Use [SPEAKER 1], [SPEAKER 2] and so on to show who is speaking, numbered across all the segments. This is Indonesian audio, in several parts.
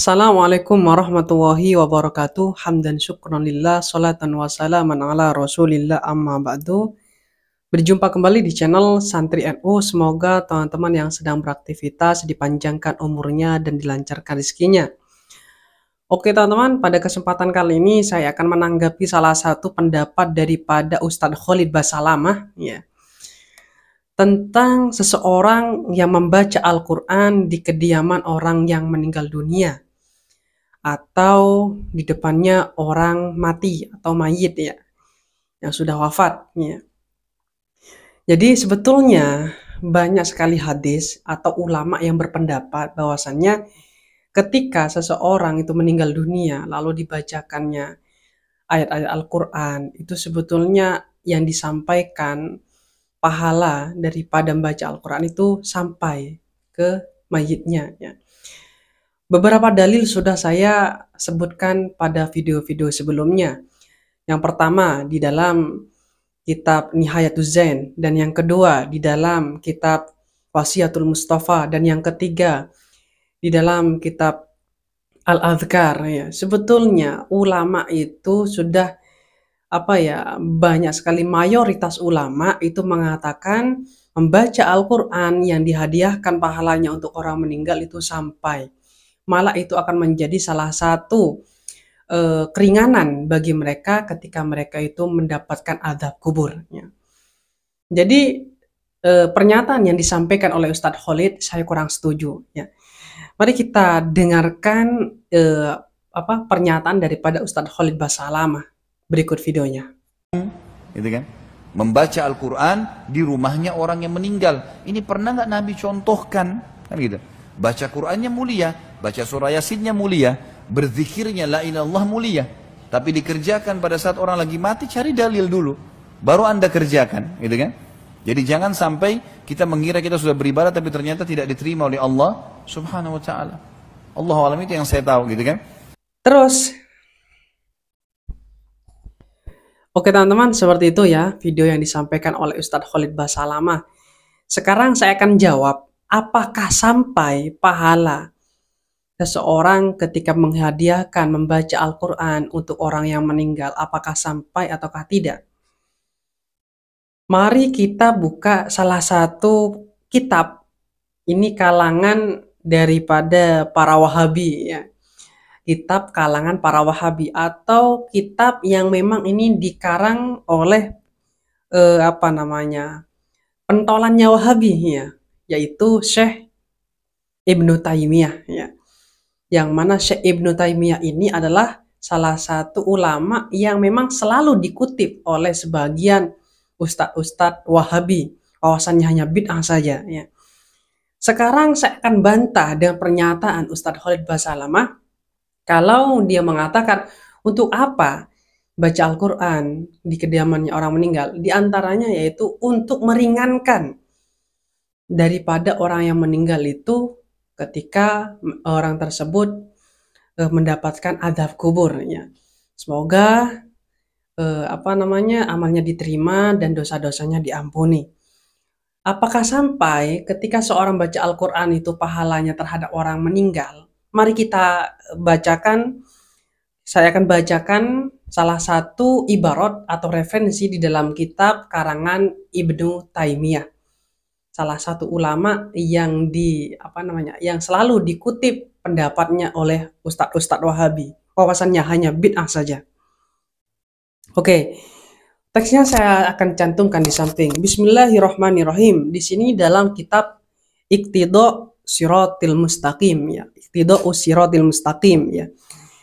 [SPEAKER 1] Assalamualaikum warahmatullahi wabarakatuh. Hamdan syukran lillah, salatan wa salaman ala rasulillah, amma ba'du. Berjumpa kembali di channel Santri NU. Semoga teman-teman yang sedang beraktivitas dipanjangkan umurnya dan dilancarkan rezekinya. Oke teman-teman, pada kesempatan kali ini saya akan menanggapi salah satu pendapat daripada Ustadz Khalid Basalamah ya, tentang seseorang yang membaca Al-Quran di kediaman orang yang meninggal dunia atau di depannya orang mati atau mayit ya, yang sudah wafat ya. Jadi sebetulnya banyak sekali hadis atau ulama yang berpendapat bahwasannya ketika seseorang itu meninggal dunia lalu dibacakannya ayat-ayat Al-Quran, itu sebetulnya yang disampaikan pahala daripada membaca Al-Quran itu sampai ke mayitnya ya. Beberapa dalil sudah saya sebutkan pada video-video sebelumnya. Yang pertama di dalam kitab Nihayatuz Zain, dan yang kedua di dalam kitab Wasiatul Mustafa, dan yang ketiga di dalam kitab Al-Adhkar ya. Sebetulnya ulama itu sudah banyak sekali, mayoritas ulama itu mengatakan membaca Al-Quran yang dihadiahkan pahalanya untuk orang meninggal itu sampai, malah itu akan menjadi salah satu keringanan bagi mereka ketika mereka itu mendapatkan azab kubur ya. Jadi pernyataan yang disampaikan oleh Ustadz Khalid saya kurang setuju ya. Mari kita dengarkan pernyataan daripada Ustadz Khalid Basalamah berikut videonya.
[SPEAKER 2] Gitu kan? Membaca Al-Quran di rumahnya orang yang meninggal. Ini pernah nggak Nabi contohkan? Kan gitu. Baca Qurannya mulia, baca surah Yasinnya mulia, berzikirnya la ilallah mulia. Tapi dikerjakan pada saat orang lagi mati, cari dalil dulu, baru Anda kerjakan, gitu kan? Jadi jangan sampai kita mengira kita sudah beribadah tapi ternyata tidak diterima oleh Allah Subhanahu wa taala. Allahu a'lam, itu yang saya tahu, gitu kan?
[SPEAKER 1] Terus oke teman-teman, seperti itu ya video yang disampaikan oleh Ustadz Khalid Basalamah. Sekarang saya akan jawab, apakah sampai pahala seseorang ketika menghadiahkan membaca Al-Quran untuk orang yang meninggal, apakah sampai ataukah tidak? Mari kita buka salah satu kitab, ini kalangan daripada para Wahabi ya. Kitab kalangan para Wahabi atau kitab yang memang ini dikarang oleh pentolannya Wahabi ya, yaitu Syekh Ibnu Taimiyah ya. Yang mana Syekh Ibnu Taimiyah ini adalah salah satu ulama yang memang selalu dikutip oleh sebagian ustadz-ustadz Wahabi bahwasannya hanya bid'ah saja ya. Sekarang saya akan bantah dengan pernyataan Ustadz Khalid Basalamah kalau dia mengatakan untuk apa baca Al-Quran di kediamannya orang meninggal, di antaranya yaitu untuk meringankan daripada orang yang meninggal itu ketika orang tersebut mendapatkan azab kubur ya. Semoga amalnya diterima dan dosa-dosanya diampuni. Apakah sampai ketika seorang baca Al-Quran itu pahalanya terhadap orang meninggal? Mari kita bacakan, saya akan bacakan salah satu ibarat atau referensi di dalam kitab karangan Ibnu Taimiyah, salah satu ulama yang yang selalu dikutip pendapatnya oleh ustadz-ustadz Wahabi, bahwasannya hanya bid'ah saja. Oke, teksnya saya akan cantumkan di samping. Bismillahirrahmanirrahim. Di sini dalam kitab Iqtidha' Shiratil Mustaqim ya. Iqtidha' Shiratil Mustaqim ya.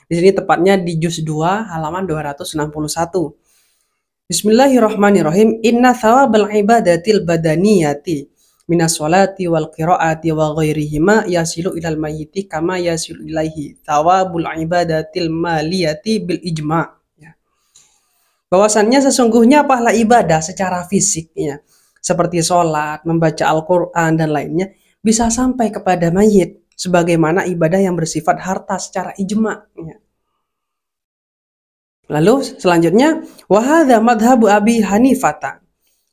[SPEAKER 1] Di sini tepatnya di juz 2 halaman 261. Bismillahirrahmanirrahim. Inna thawabal ibadatil badaniyati minas sholati wal qiraati wa ghairihima yasilu ilal mayyiti kama yasilu ilaihi thawabul ibadatil maliyati bil ijma'. Bahwasannya sesungguhnya pahala ibadah secara fisik ya, seperti sholat, membaca Al-Quran dan lainnya, bisa sampai kepada mayit sebagaimana ibadah yang bersifat harta secara ijma ya. Lalu selanjutnya, wa hadza madhhabu Abi Hanifata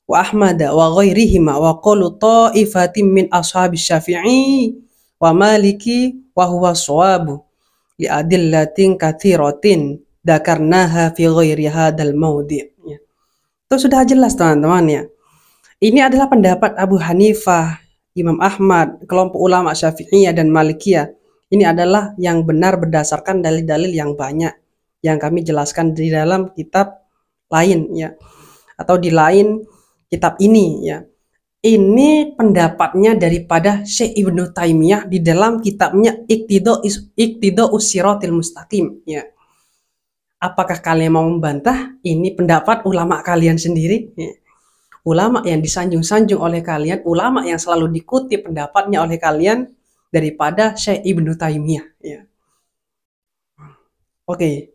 [SPEAKER 1] wa Ahmad wa ghairihima wa qalu ta'ifatin min ashabis Syafi'i wa Maliki wa huwa shawabu li adillatin katsiratin dzakarnaha fi ghairi hadzal maudhi'. Ya. Itu sudah jelas teman-teman ya. Ini adalah pendapat Abu Hanifah, Imam Ahmad, kelompok ulama Syafi'iyah dan Malikiyah. Ini adalah yang benar berdasarkan dalil-dalil yang banyak yang kami jelaskan di dalam kitab lain ya, atau di lain kitab ini ya. Ini pendapatnya daripada Syekh Ibnu Taimiyah di dalam kitabnya Iqtida'us Shiratil Mustaqim ya. Apakah kalian mau membantah? Ini pendapat ulama kalian sendiri ya. Ulama yang disanjung-sanjung oleh kalian, ulama yang selalu dikutip pendapatnya oleh kalian daripada Syekh Ibnu Taimiyah ya. Oke.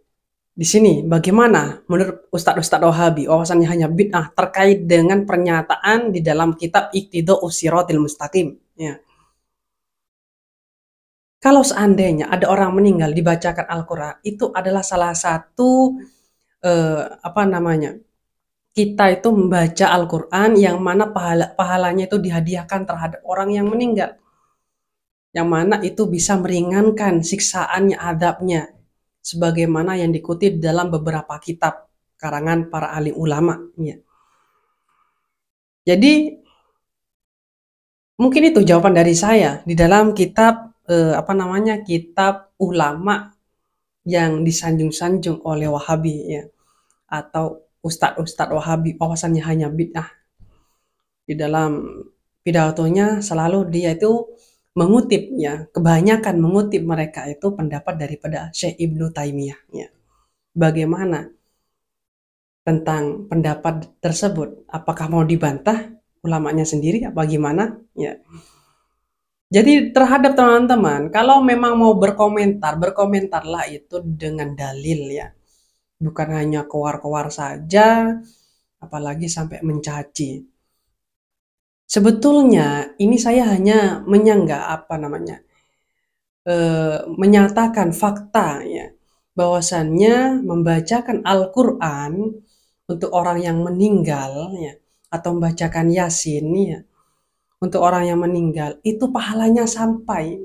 [SPEAKER 1] Di sini bagaimana menurut Ustadz Wahabi wawasannya hanya bid'ah terkait dengan pernyataan di dalam kitab Iqtida'us Shiratil Mustaqim ya. Kalau seandainya ada orang meninggal dibacakan Al-Qur'an, itu adalah salah satu kita itu membaca Al-Qur'an yang mana pahalanya itu dihadiahkan terhadap orang yang meninggal. Yang mana itu bisa meringankan siksaannya, adabnya. Sebagaimana yang dikutip dalam beberapa kitab karangan para alim ulama. Ya. Jadi mungkin itu jawaban dari saya di dalam kitab kitab ulama yang disanjung-sanjung oleh Wahabi ya, atau Ustadz Wahabi wawasannya hanya bid'ah. Di dalam pidatonya selalu dia itu mengutip ya, kebanyakan mengutip mereka itu pendapat daripada Syekh Ibnu Taimiyah ya. Bagaimana tentang pendapat tersebut? Apakah mau dibantah ulamanya sendiri apa gimana ya? Jadi terhadap teman-teman, kalau memang mau berkomentar, berkomentarlah itu dengan dalil ya. Bukan hanya keluar-keluar saja, apalagi sampai mencaci. Sebetulnya ini saya hanya menyanggah menyatakan fakta ya, bahwasannya membacakan Al-Quran untuk orang yang meninggal ya, atau membacakan Yasin ya, untuk orang yang meninggal itu pahalanya sampai.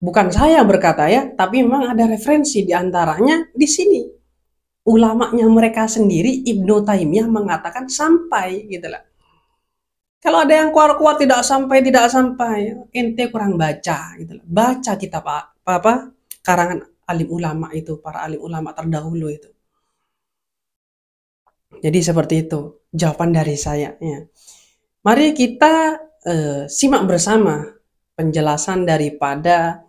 [SPEAKER 1] Bukan saya berkata ya, tapi memang ada referensi di antaranya di sini. Ulamanya mereka sendiri, Ibnu Taimiyah mengatakan sampai gitu lah. Kalau ada yang keluar-keluar tidak sampai, ente kurang baca gitu lah. Baca kitab karangan alim ulama itu, para alim ulama terdahulu itu. Jadi seperti itu jawaban dari saya ya. Mari kita simak bersama penjelasan daripada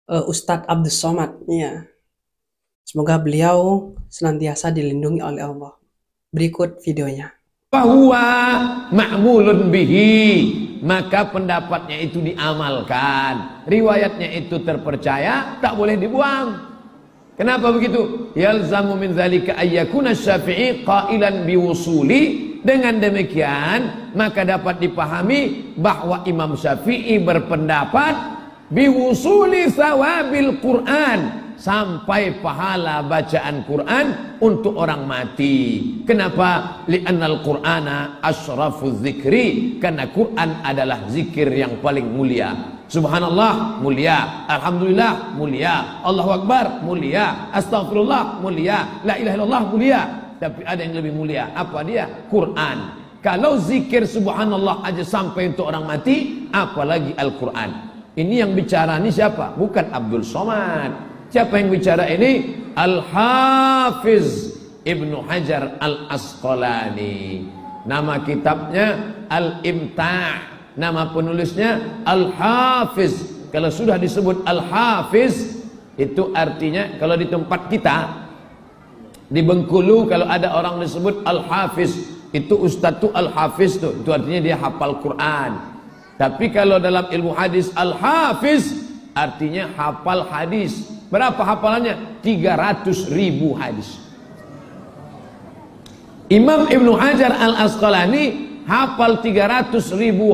[SPEAKER 1] Ustadz Abdus Somad ya. Semoga beliau senantiasa dilindungi oleh Allah. Berikut videonya.
[SPEAKER 3] Bahwa ma'mulun bihi, maka pendapatnya itu diamalkan, riwayatnya itu terpercaya, tak boleh dibuang. Kenapa begitu? Yalzamu min dzalika ayyakuna Syafi'i qailan biwusuli. Dengan demikian maka dapat dipahami bahwa Imam Syafi'i berpendapat biwusuli sawabil Quran, sampai pahala bacaan Quran untuk orang mati. Kenapa? Li'annal Qur'ana asyrafuz zikri, karena Quran adalah zikir yang paling mulia. Subhanallah mulia, alhamdulillah mulia, Allahu Akbar mulia, astagfirullah mulia, la ilaha illallah mulia. Tapi ada yang lebih mulia, apa dia? Quran. Kalau zikir subhanallah aja sampai untuk orang mati, apalagi Al-Quran. Ini yang bicara ini siapa? Bukan Abdul Somad. Siapa yang bicara ini? Al-Hafiz Ibnu Hajar Al-Asqalani. Nama kitabnya Al-Imta'. Nama penulisnya Al-Hafiz. Kalau sudah disebut Al-Hafiz, itu artinya kalau di tempat kita di Bengkulu, kalau ada orang disebut Al-Hafiz, itu Ustadz tuh Al-Hafiz tuh, itu artinya dia hafal Quran. Tapi kalau dalam ilmu hadis Al-Hafiz artinya hafal hadis. Berapa hafalannya? 300.000 hadis. Imam Ibnu Hajar Al-Asqalani hafal 300.000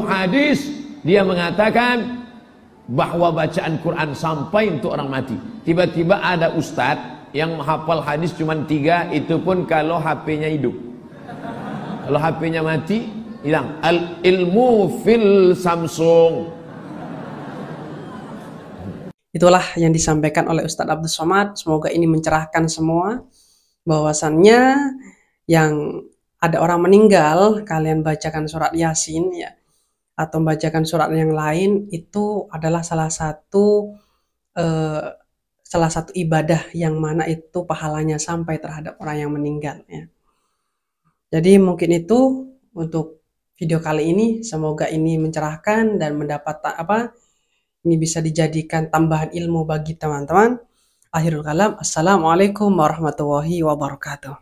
[SPEAKER 3] hadis. Dia mengatakan bahwa bacaan Quran sampai untuk orang mati. Tiba-tiba ada ustadz yang menghafal hadis cuma 3, itu pun kalau HP-nya hidup. Kalau HP-nya mati, hilang. Al ilmu fil Samsung.
[SPEAKER 1] Itulah yang disampaikan oleh Ustadz Abdul Somad. Semoga ini mencerahkan semua, bahwasannya yang ada orang meninggal, kalian bacakan surat Yasin ya, atau membacakan surat yang lain, itu adalah salah satu ibadah yang mana itu pahalanya sampai terhadap orang yang meninggal ya. Jadi mungkin itu untuk video kali ini. Semoga ini mencerahkan dan mendapat ini bisa dijadikan tambahan ilmu bagi teman-teman. Akhirul kalam, assalamualaikum warahmatullahi wabarakatuh.